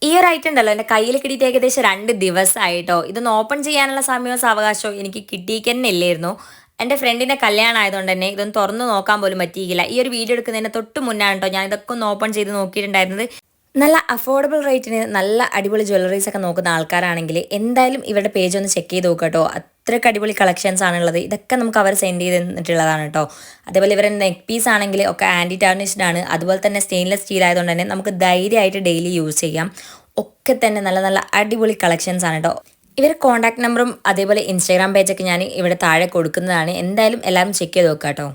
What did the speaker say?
ഈ ഒരു ഐറ്റം ഉണ്ടല്ലോ എൻ്റെ കയ്യിൽ കിട്ടിയിട്ട് ഏകദേശം 2 ദിവസമായിട്ടോ. ഇതൊന്ന് ഓപ്പൺ ചെയ്യാനുള്ള സമയമോ സാവകാശമോ എനിക്ക് കിട്ടിയിട്ട് തന്നെ ഇല്ലായിരുന്നു. എൻ്റെ ഫ്രണ്ടിൻ്റെ കല്യാണം ആയതുകൊണ്ട് തന്നെ ഇതൊന്ന് തുറന്ന് നോക്കാൻ പോലും പറ്റിയില്ല. ഈ ഒരു വീഡിയോ എടുക്കുന്നതിന് തൊട്ട് മുന്നാണ് കേട്ടോ ഞാൻ ഇതൊക്കെ ഒന്ന് ഓപ്പൺ ചെയ്ത് നോക്കിയിട്ടുണ്ടായിരുന്നത്. നല്ല അഫോർഡബിൾ റേറ്റിന് നല്ല അടിപൊളി ജ്വല്ലറീസ് ഒക്കെ നോക്കുന്ന ആൾക്കാരാണെങ്കിൽ എന്തായാലും ഇവരുടെ പേജ് ഒന്ന് ചെക്ക് ചെയ്ത് നോക്കുക കേട്ടോ. അത്രയ്ക്ക് അടിപൊളി കളക്ഷൻസ് ആണുള്ളത്. ഇതൊക്കെ നമുക്ക് അവർ സെൻഡ് ചെയ്ത് തന്നിട്ടുള്ളതാണ് കേട്ടോ. അതേപോലെ ഇവരുടെ നെക്ക് പീസ് ആണെങ്കിൽ ഒക്കെ ആൻറ്റി ടാർണിഷ്ഡ് ആണ്. അതുപോലെ തന്നെ സ്റ്റെയിൻലെസ് സ്റ്റീൽ ആയതുകൊണ്ട് തന്നെ നമുക്ക് ധൈര്യമായിട്ട് ഡെയിലി യൂസ് ചെയ്യാം. ഒക്കെ തന്നെ നല്ല നല്ല അടിപൊളി കളക്ഷൻസ് ആണ് കേട്ടോ. ഇവർ കോൺടാക്ട് നമ്പറും അതേപോലെ ഇൻസ്റ്റാഗ്രാം പേജൊക്കെ ഞാൻ ഇവിടെ താഴെ കൊടുക്കുന്നതാണ്. എന്തായാലും എല്ലാവരും ചെക്ക് ചെയ്ത് നോക്കുക കേട്ടോ.